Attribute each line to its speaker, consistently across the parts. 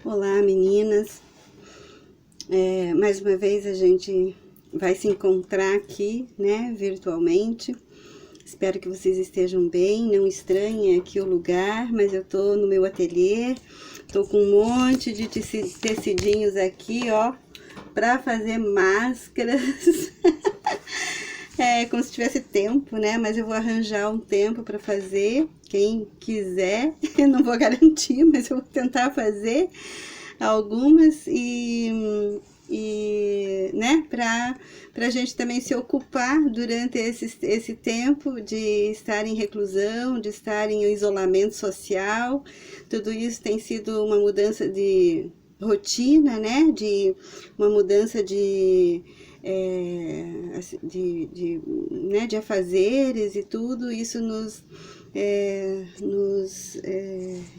Speaker 1: Olá, meninas. Mais uma vez a gente vai se encontrar aqui, né, virtualmente. Espero que vocês estejam bem, não estranhem aqui o lugar, mas eu tô no meu ateliê, tô com um monte de tecidinhos aqui, ó, pra fazer máscaras. Como se tivesse tempo, né? Mas eu vou arranjar um tempo para fazer. Quem quiser, eu não vou garantir, mas eu vou tentar fazer algumas né, pra gente também se ocupar durante esse tempo de estar em reclusão, de estar em isolamento social. Tudo isso tem sido uma mudança de rotina, né? De uma mudança né, de afazeres e tudo. Isso nos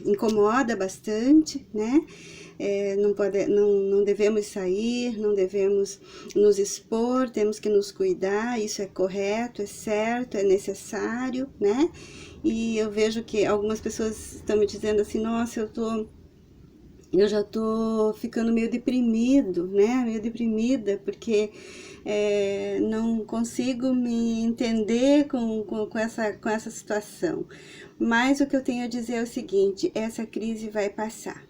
Speaker 1: incomoda bastante, né? Não devemos sair, não devemos nos expor, temos que nos cuidar, isso é correto, é certo, é necessário, né? E eu vejo que algumas pessoas estão me dizendo assim, nossa, eu já tô ficando meio deprimido, né? Meio deprimida, porque não consigo me entender com essa situação. Mas o que eu tenho a dizer é o seguinte, essa crise vai passar.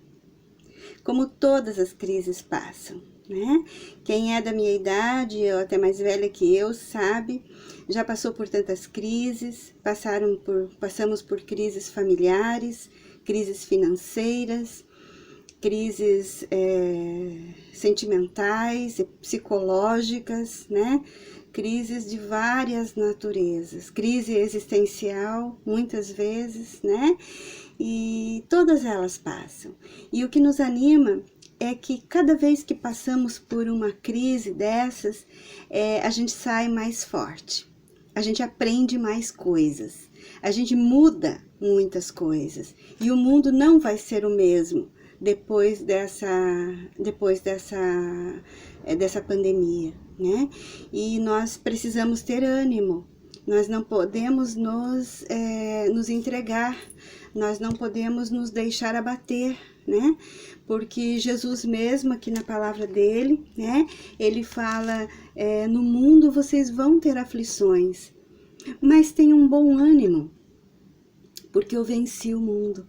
Speaker 1: Como todas as crises passam, né? Quem é da minha idade, ou até mais velha que eu, sabe, já passou por tantas crises, passamos por crises familiares, crises financeiras, crises sentimentais e psicológicas, né? Crises de várias naturezas, crise existencial, muitas vezes, né? E todas elas passam. E o que nos anima é que cada vez que passamos por uma crise dessas, a gente sai mais forte, a gente aprende mais coisas, a gente muda muitas coisas, e o mundo não vai ser o mesmo depois dessa pandemia, né? E nós precisamos ter ânimo, nós não podemos nos entregar, nós não podemos nos deixar abater, né? Porque Jesus mesmo, aqui na palavra dele, né? Ele fala, no mundo vocês vão ter aflições, mas tenham um bom ânimo, porque eu venci o mundo.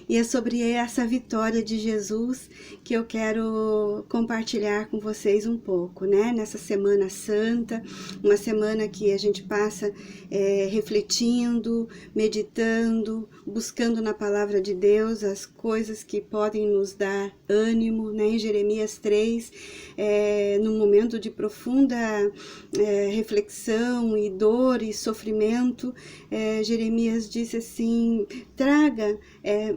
Speaker 1: E é sobre essa vitória de Jesus que eu quero compartilhar com vocês um pouco, né? Nessa Semana Santa, uma semana que a gente passa refletindo, meditando, buscando na Palavra de Deus as coisas que podem nos dar ânimo, né? Em Jeremias 3, num momento de profunda reflexão e dor e sofrimento, Jeremias disse assim,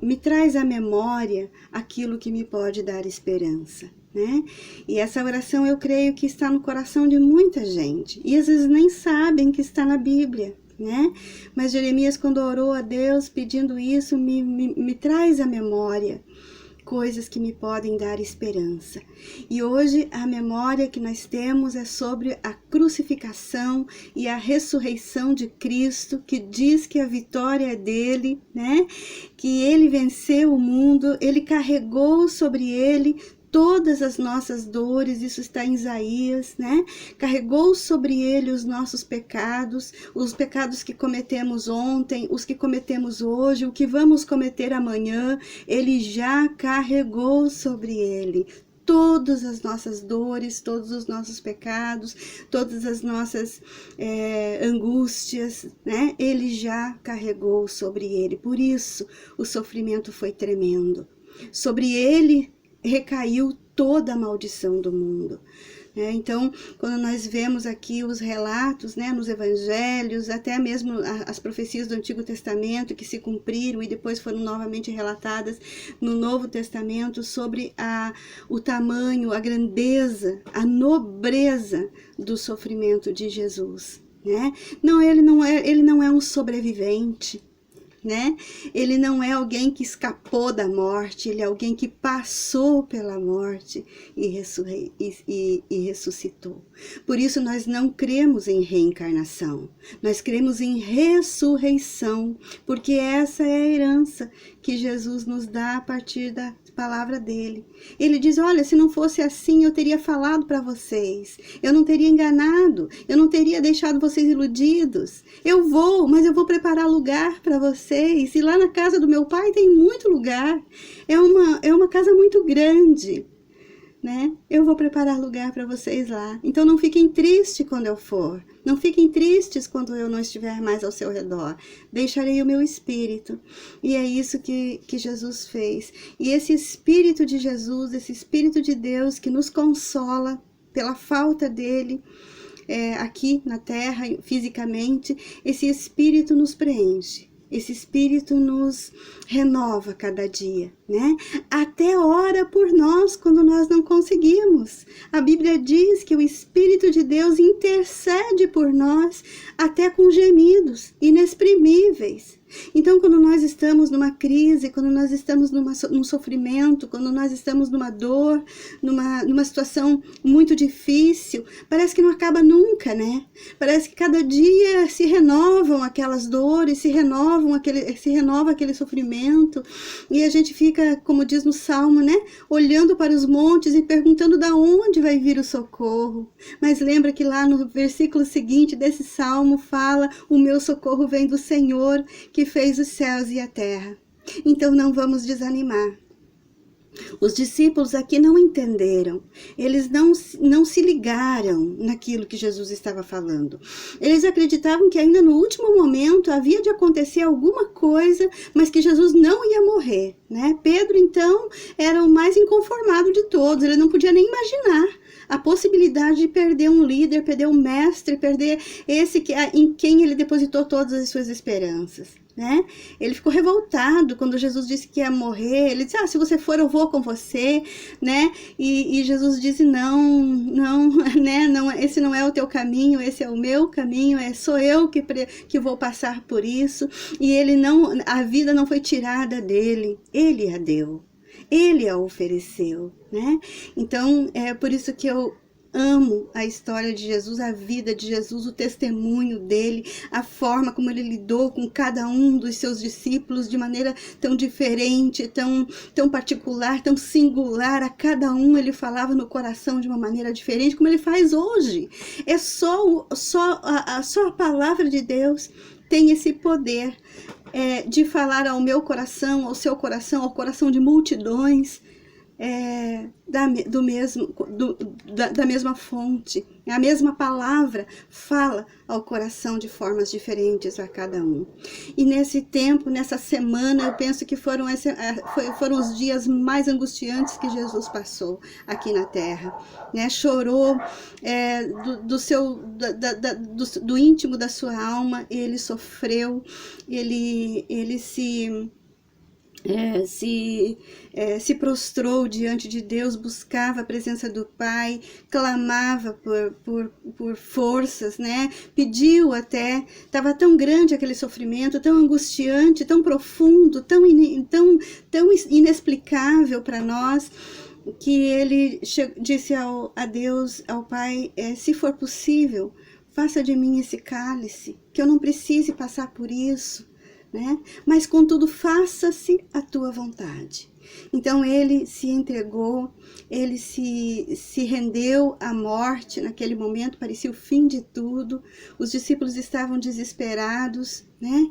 Speaker 1: me traz à memória aquilo que me pode dar esperança, né? E essa oração eu creio que está no coração de muita gente, e às vezes nem sabem que está na Bíblia, né? Mas Jeremias, quando orou a Deus pedindo isso, me traz à memória coisas que me podem dar esperança. E hoje a memória que nós temos é sobre a crucificação e a ressurreição de Cristo, que diz que a vitória é dele, né? Que ele venceu o mundo, ele carregou sobre ele todas as nossas dores, isso está em Isaías, né? Carregou sobre ele os nossos pecados, os pecados que cometemos ontem, os que cometemos hoje, o que vamos cometer amanhã, ele já carregou sobre ele todas as nossas dores, todos os nossos pecados, todas as nossas angústias, né? Ele já carregou sobre ele, por isso o sofrimento foi tremendo. Sobre ele recaiu toda a maldição do mundo. Então, quando nós vemos aqui os relatos, né, nos evangelhos, até mesmo as profecias do Antigo Testamento que se cumpriram e depois foram novamente relatadas no Novo Testamento sobre o tamanho, a grandeza, a nobreza do sofrimento de Jesus, né? Não, ele não é um sobrevivente, né? Ele não é alguém que escapou da morte, ele é alguém que passou pela morte e ressuscitou. Por isso nós não cremos em reencarnação, nós cremos em ressurreição, porque essa é a herança que Jesus nos dá a partir palavra dele. Ele diz, olha, se não fosse assim, eu teria falado para vocês. Eu não teria enganado, eu não teria deixado vocês iludidos. Eu vou, mas eu vou preparar lugar para vocês. E lá na casa do meu pai tem muito lugar. É uma casa muito grande, né? Eu vou preparar lugar para vocês lá. Então não fiquem tristes quando eu for. Não fiquem tristes quando eu não estiver mais ao seu redor. Deixarei o meu espírito. E é isso que Jesus fez. E esse espírito de Jesus, esse espírito de Deus que nos consola pela falta dele aqui na terra, fisicamente, esse espírito nos preenche. Esse espírito nos renova cada dia, né? Até ora por nós quando nós não conseguimos. A Bíblia diz que o Espírito de Deus intercede por nós até com gemidos inexprimíveis. Então, quando nós estamos numa crise, quando nós estamos num sofrimento, quando nós estamos numa dor, numa situação muito difícil, parece que não acaba nunca, né? Parece que cada dia se renovam aquelas dores, se renova aquele sofrimento, e a gente fica, como diz no Salmo, né? Olhando para os montes e perguntando de onde vai vir o socorro. Mas lembra que lá no versículo seguinte desse Salmo fala, o meu socorro vem do Senhor, que fez os céus e a terra. Então não vamos desanimar. Os discípulos aqui não entenderam, eles não se ligaram naquilo que Jesus estava falando. Eles acreditavam que ainda no último momento havia de acontecer alguma coisa, mas que Jesus não ia morrer, né? Pedro, então, era o mais inconformado de todos, ele não podia nem imaginar a possibilidade de perder um líder, perder um mestre, perder esse em quem ele depositou todas as suas esperanças, né? Ele ficou revoltado quando Jesus disse que ia morrer. Ele disse, se você for, eu vou com você, né? E Jesus disse, não, né? Não, esse não é o teu caminho, esse é o meu caminho, sou eu que vou passar por isso. E a vida não foi tirada dele, ele a deu. Ele a ofereceu, né? Então, é por isso que eu amo a história de Jesus, a vida de Jesus, o testemunho dele, a forma como ele lidou com cada um dos seus discípulos de maneira tão diferente, tão particular, tão singular. A cada um ele falava no coração de uma maneira diferente, como ele faz hoje. É só a palavra de Deus tem esse poder de falar ao meu coração, ao seu coração, ao coração de multidões, da mesma fonte. A mesma palavra fala ao coração de formas diferentes a cada um. E nesse tempo, nessa semana, eu penso que foram os dias mais angustiantes que Jesus passou aqui na terra, né? Chorou do íntimo da sua alma, ele sofreu, ele se prostrou diante de Deus, buscava a presença do Pai, clamava por forças, né? Pediu até, estava tão grande aquele sofrimento, tão angustiante, tão profundo, tão inexplicável para nós, que ele disse a Deus, ao Pai, se for possível, faça de mim esse cálice, que eu não precise passar por isso, né? Mas contudo faça-se a tua vontade. Então ele se entregou, ele se rendeu à morte. Naquele momento parecia o fim de tudo. Os discípulos estavam desesperados, né?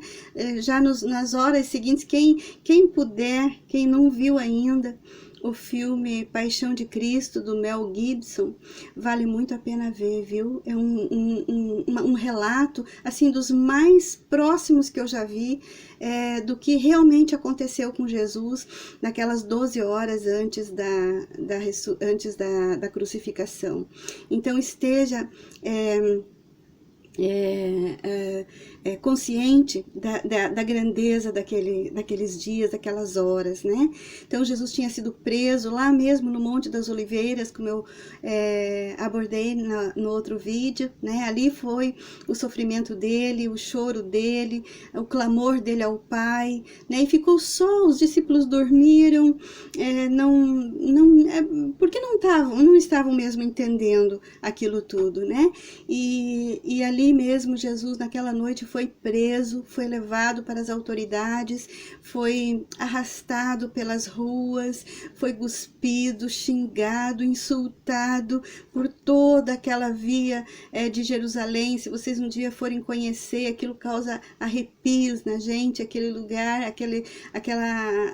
Speaker 1: Já nas horas seguintes, quem puder, quem não viu ainda o filme Paixão de Cristo, do Mel Gibson, vale muito a pena ver, viu? É um relato, assim, dos mais próximos que eu já vi, do que realmente aconteceu com Jesus naquelas 12 horas antes da crucificação. Então, esteja consciente da grandeza daqueles dias, daquelas horas, né? Então Jesus tinha sido preso lá mesmo no Monte das Oliveiras, como eu abordei no outro vídeo, né? Ali foi o sofrimento dele, o choro dele, o clamor dele ao Pai, né? E ficou só, os discípulos dormiram, porque não estavam mesmo entendendo aquilo tudo, né? E ali ali mesmo Jesus naquela noite foi preso, foi levado para as autoridades, foi arrastado pelas ruas, foi cuspido, xingado, insultado por toda aquela via de Jerusalém. Se vocês um dia forem conhecer, aquilo causa arrepios na gente, aquele lugar,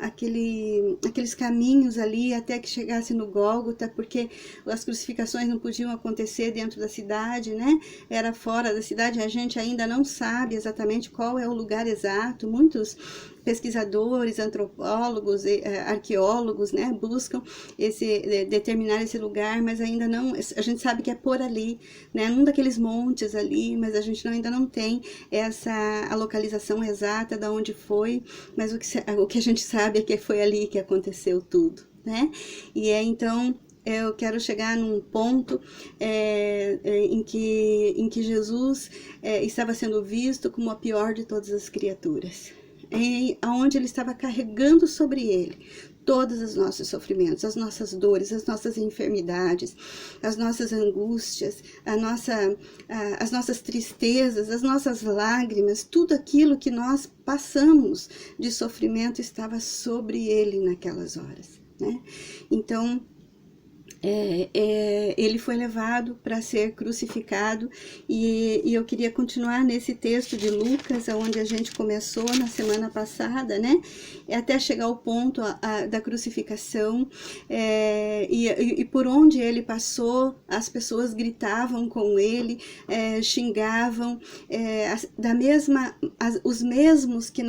Speaker 1: aqueles caminhos ali até que chegasse no Gólgota, porque as crucificações não podiam acontecer dentro da cidade, né? Era fora da cidade. A gente ainda não sabe exatamente qual é o lugar exato. Muitos pesquisadores, antropólogos, arqueólogos, né, buscam determinar esse lugar, mas ainda não, a gente sabe que é por ali, né, num daqueles montes ali, mas a gente ainda não tem a localização exata de onde foi, mas o que a gente sabe é que foi ali que aconteceu tudo, né? E então eu quero chegar num ponto em que Jesus estava sendo visto como a pior de todas as criaturas, onde ele estava carregando sobre ele todos os nossos sofrimentos, as nossas dores, as nossas enfermidades, as nossas angústias, as nossas tristezas, as nossas lágrimas, tudo aquilo que nós passamos de sofrimento estava sobre ele naquelas horas, né? Então, ele foi levado para ser crucificado, e eu queria continuar nesse texto de Lucas, onde a gente começou na semana passada, né? Até chegar ao ponto da crucificação, e por onde ele passou, as pessoas gritavam com ele, xingavam, os mesmos que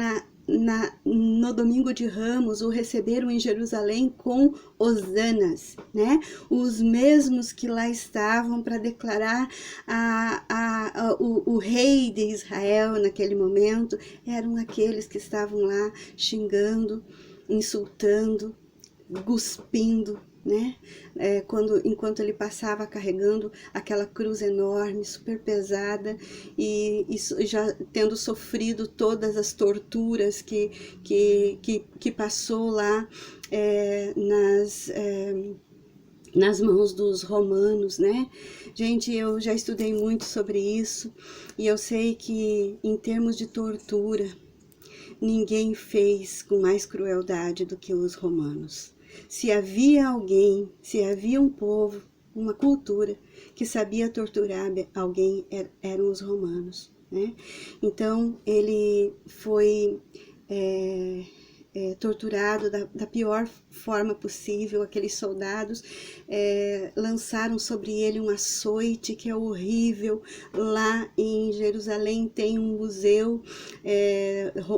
Speaker 1: no domingo de Ramos o receberam em Jerusalém com hosanas, né? Os mesmos que lá estavam para declarar o rei de Israel naquele momento, eram aqueles que estavam lá xingando, insultando, cuspindo, né? Enquanto ele passava carregando aquela cruz enorme, super pesada, e já tendo sofrido todas as torturas que passou lá nas mãos dos romanos, né? Gente, eu já estudei muito sobre isso, e eu sei que em termos de tortura, ninguém fez com mais crueldade do que os romanos. Se havia alguém, se havia um povo, uma cultura que sabia torturar alguém, eram os romanos, né? Então, ele foi torturado da pior forma possível. Aqueles soldados lançaram sobre ele um açoite que é horrível. Lá em Jerusalém tem um museu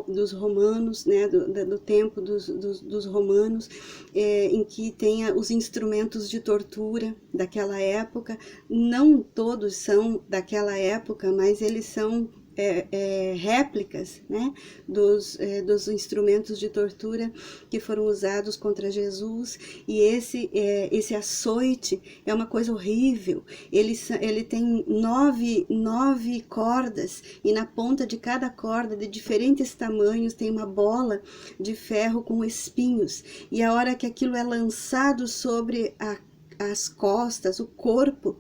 Speaker 1: dos romanos, né, do tempo dos romanos, em que tem os instrumentos de tortura daquela época. Não todos são daquela época, mas eles são réplicas, né, dos instrumentos de tortura que foram usados contra Jesus. E esse açoite é uma coisa horrível. Ele tem nove cordas, e na ponta de cada corda, de diferentes tamanhos, tem uma bola de ferro com espinhos, e a hora que aquilo é lançado sobre as costas, o corpo,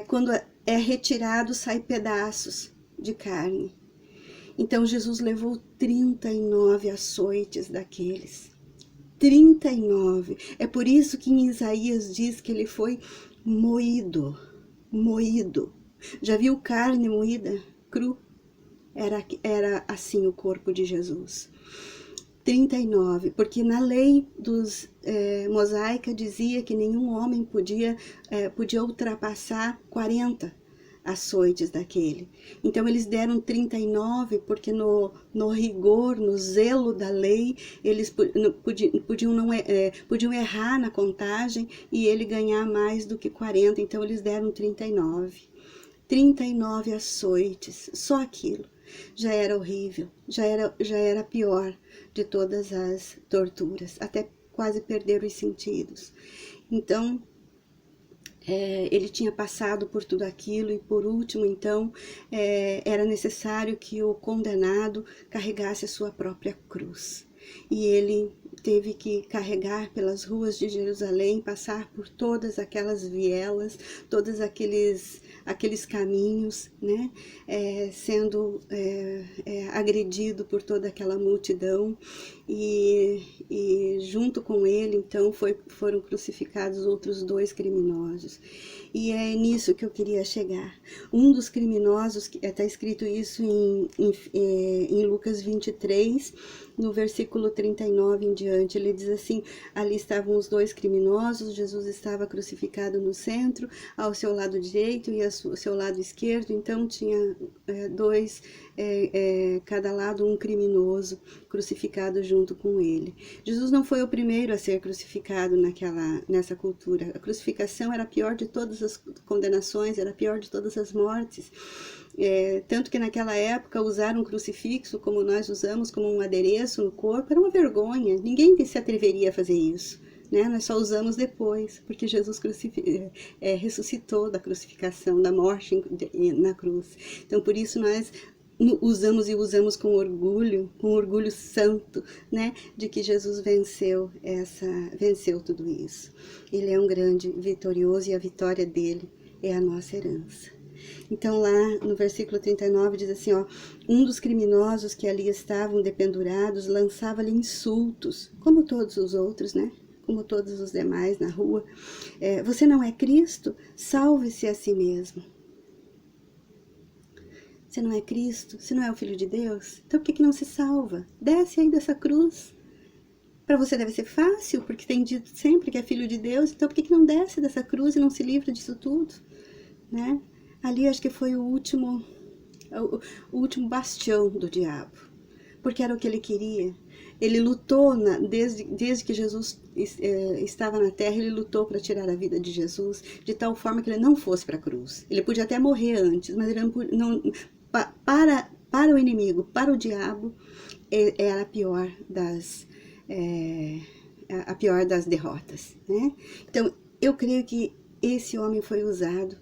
Speaker 1: quando é retirado, sai pedaços de carne. Então Jesus levou 39 açoites daqueles. 39. É por isso que em Isaías diz que ele foi moído. Moído. Já viu carne moída? Cru? Era assim o corpo de Jesus. 39, porque na lei mosaica dizia que nenhum homem podia ultrapassar 40 açoites daquele. Então eles deram 39, porque no rigor, no zelo da lei, eles podiam errar na contagem e ele ganhar mais do que 40, então eles deram 39. 39 açoites, só aquilo já era horrível, já era a pior de todas as torturas, até quase perder os sentidos. Então, ele tinha passado por tudo aquilo, e por último, então, era necessário que o condenado carregasse a sua própria cruz. E ele teve que carregar pelas ruas de Jerusalém, passar por todas aquelas vielas, todos aqueles caminhos, né? Sendo agredido por toda aquela multidão, e junto com ele, então, foram crucificados outros 2 criminosos. E é nisso que eu queria chegar. Um dos criminosos, está escrito isso em Lucas 23, no versículo 39 em diante, ele diz assim: ali estavam os 2 criminosos, Jesus estava crucificado no centro, ao seu lado direito e ao seu lado esquerdo, então tinha 2, cada lado um criminoso crucificado junto com ele. Jesus não foi o primeiro a ser crucificado nessa cultura. A crucificação era a pior de todas as condenações, era a pior de todas as mortes. Tanto que naquela época usar um crucifixo como nós usamos, como um adereço no corpo, era uma vergonha. Ninguém se atreveria a fazer isso, né? Nós só usamos depois, porque Jesus ressuscitou da crucificação, da morte na cruz. Então, por isso nós usamos com orgulho santo, né, de que Jesus venceu tudo isso. Ele é um grande vitorioso e a vitória dele é a nossa herança. Então lá no versículo 39 diz assim, um dos criminosos que ali estavam dependurados lançava-lhe insultos, como todos os outros, né? Como todos os demais na rua. Você não é Cristo? Salve-se a si mesmo. Você não é Cristo? Você não é o Filho de Deus? Então por que não se salva? Desce aí dessa cruz. Para você deve ser fácil, porque tem dito sempre que é Filho de Deus, então por que não desce dessa cruz e não se livra disso tudo? Né? Ali acho que foi o último bastião do diabo, porque era o que ele queria. Ele lutou, desde que Jesus estava na terra, ele lutou para tirar a vida de Jesus, de tal forma que ele não fosse para a cruz. Ele podia até morrer antes, mas ele não para o inimigo, para o diabo, era a pior das derrotas, né? Então, eu creio que esse homem foi usado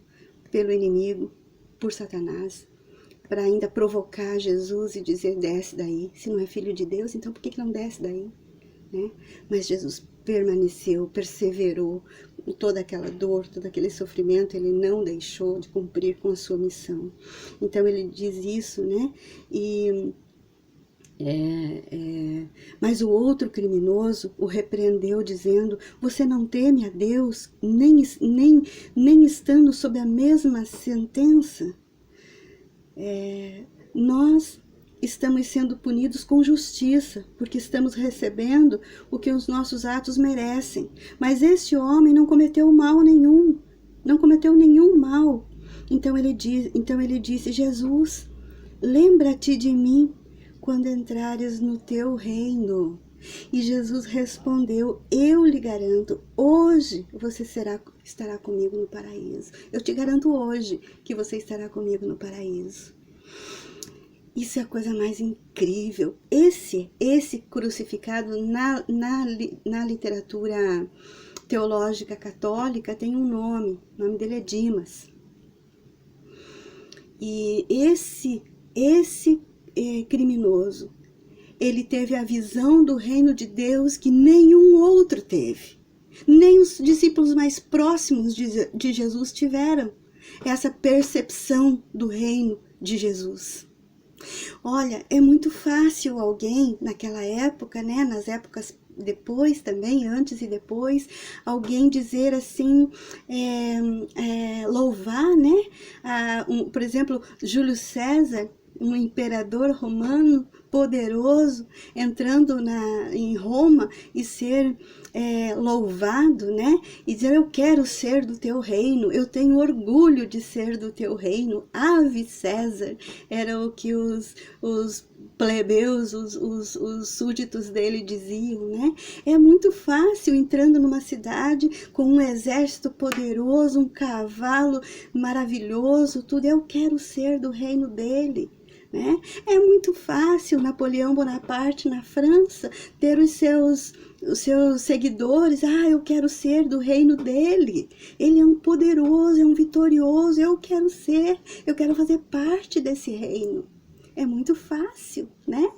Speaker 1: pelo inimigo, por Satanás, para ainda provocar Jesus e dizer, desce daí. Se não é filho de Deus, então por que não desce daí? Né? Mas Jesus permaneceu, perseverou em toda aquela dor, todo aquele sofrimento, ele não deixou de cumprir com a sua missão. Então ele diz isso, né? Mas o outro criminoso o repreendeu, dizendo, você não teme a Deus, nem estando sob a mesma sentença? Nós estamos sendo punidos com justiça, porque estamos recebendo o que os nossos atos merecem. Mas este homem não cometeu mal nenhum, não cometeu nenhum mal. Então ele disse, Jesus, lembra-te de mim quando entrares no teu reino. E Jesus respondeu, eu lhe garanto, hoje você estará comigo no paraíso. Eu te garanto hoje que você estará comigo no paraíso. Isso é a coisa mais incrível. Esse crucificado na literatura teológica católica tem um nome. O nome dele é Dimas. E esse criminoso, ele teve a visão do reino de Deus que nenhum outro teve. Nem os discípulos mais próximos de Jesus tiveram essa percepção do reino de Jesus. Olha, é muito fácil alguém naquela época, né, nas épocas depois também, antes e depois, alguém dizer assim, louvar, né, por exemplo, Júlio César, um imperador romano poderoso, entrando em Roma e ser louvado, né? E dizer, eu quero ser do teu reino, eu tenho orgulho de ser do teu reino. Ave César, era o que os plebeus, os súditos dele diziam, né? É muito fácil, entrando numa cidade com um exército poderoso, um cavalo maravilhoso, tudo, eu quero ser do reino dele. Né? É muito fácil Napoleão Bonaparte na França ter os seus seguidores, eu quero ser do reino dele, ele é um poderoso, é um vitorioso, eu quero fazer parte desse reino. É muito fácil, né?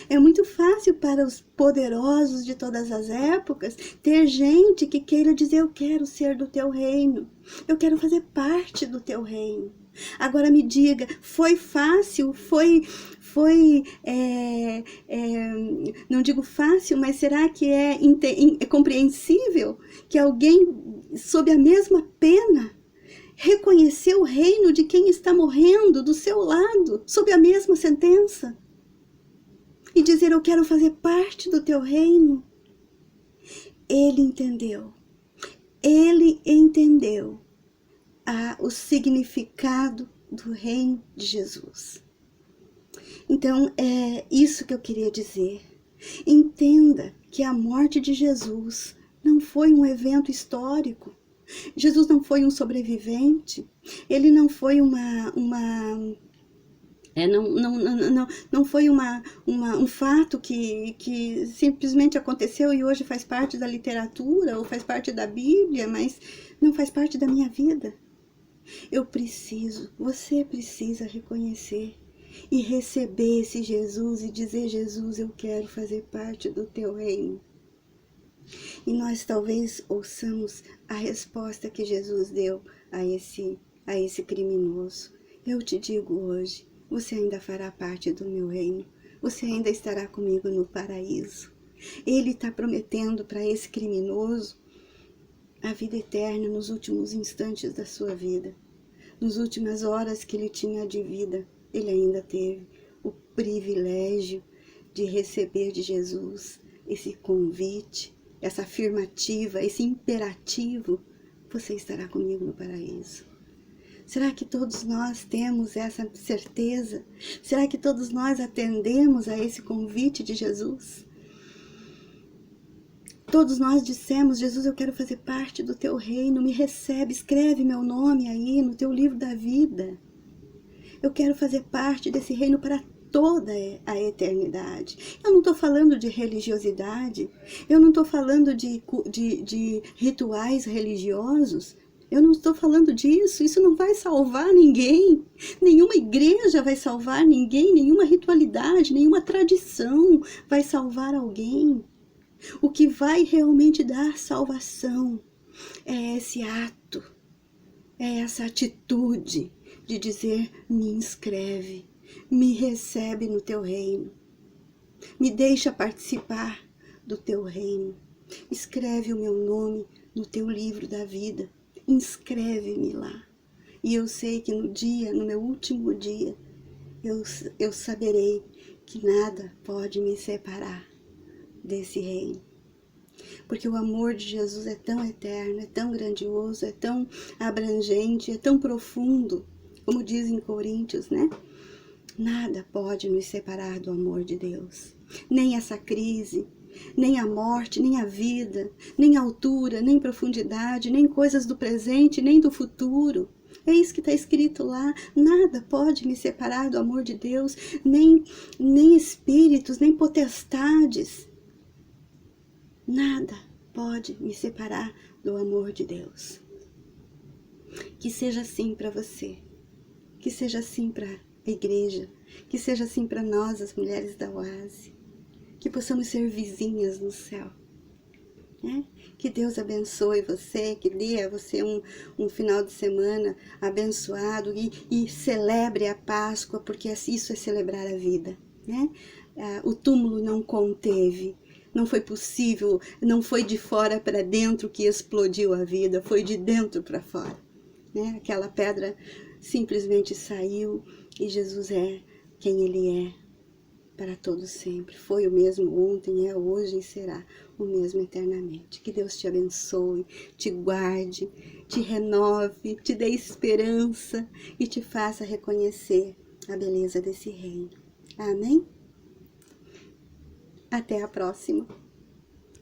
Speaker 1: É muito fácil para os poderosos de todas as épocas ter gente que queira dizer: eu quero ser do teu reino, eu quero fazer parte do teu reino. Agora me diga, foi fácil? Não digo fácil, mas será que é compreensível que alguém sob a mesma pena reconhecer o reino de quem está morrendo do seu lado, sob a mesma sentença? E dizer: eu quero fazer parte do teu reino. Ele entendeu o significado do reino de Jesus. Então, é isso que eu queria dizer. Entenda que a morte de Jesus não foi um evento histórico. Jesus não foi um sobrevivente. Ele não foi não foi um fato que simplesmente aconteceu e hoje faz parte da literatura ou faz parte da Bíblia, mas não faz parte da minha vida. Você precisa reconhecer e receber esse Jesus e dizer: Jesus, eu quero fazer parte do teu reino. E nós talvez ouçamos a resposta que Jesus deu a esse criminoso. Eu te digo hoje, você ainda fará parte do meu reino. Você ainda estará comigo no paraíso. Ele está prometendo para esse criminoso a vida eterna nos últimos instantes da sua vida. Nas últimas horas que ele tinha de vida, ele ainda teve o privilégio de receber de Jesus esse convite, essa afirmativa, esse imperativo: você estará comigo no paraíso. Será que todos nós temos essa certeza? Será que todos nós atendemos a esse convite de Jesus? Todos nós dissemos: Jesus, eu quero fazer parte do teu reino, me recebe, escreve meu nome aí no teu livro da vida. Eu quero fazer parte desse reino para toda a eternidade. Eu não estou falando de religiosidade, eu não estou falando de rituais religiosos, eu não estou falando disso. Isso não vai salvar ninguém. Nenhuma igreja vai salvar ninguém, nenhuma ritualidade, nenhuma tradição vai salvar alguém. O que vai realmente dar salvação é esse ato, é essa atitude de dizer: me inscreve, me recebe no teu reino, me deixa participar do teu reino, escreve o meu nome no teu livro da vida, inscreve-me lá. E eu sei que no meu último dia, eu saberei que nada pode me separar desse reino. Porque o amor de Jesus é tão eterno, é tão grandioso, é tão abrangente, é tão profundo, como diz em Coríntios, né? Nada pode nos separar do amor de Deus. Nem essa crise, nem a morte, nem a vida, nem a altura, nem profundidade, nem coisas do presente, nem do futuro. É isso que está escrito lá. Nada pode me separar do amor de Deus, nem espíritos, nem potestades. Nada pode me separar do amor de Deus. Que seja assim para você, que seja assim para a igreja, que seja assim para nós, as mulheres da Oase, que possamos ser vizinhas no céu. Né? Que Deus abençoe você, que dê a você um final de semana abençoado e celebre a Páscoa, porque isso é celebrar a vida. Né? O túmulo não conteve. Não foi possível, não foi de fora para dentro que explodiu a vida, foi de dentro para fora. Né? Aquela pedra simplesmente saiu e Jesus é quem Ele é para todos sempre. Foi o mesmo ontem, é hoje e será o mesmo eternamente. Que Deus te abençoe, te guarde, te renove, te dê esperança e te faça reconhecer a beleza desse reino. Amém? Até a próxima.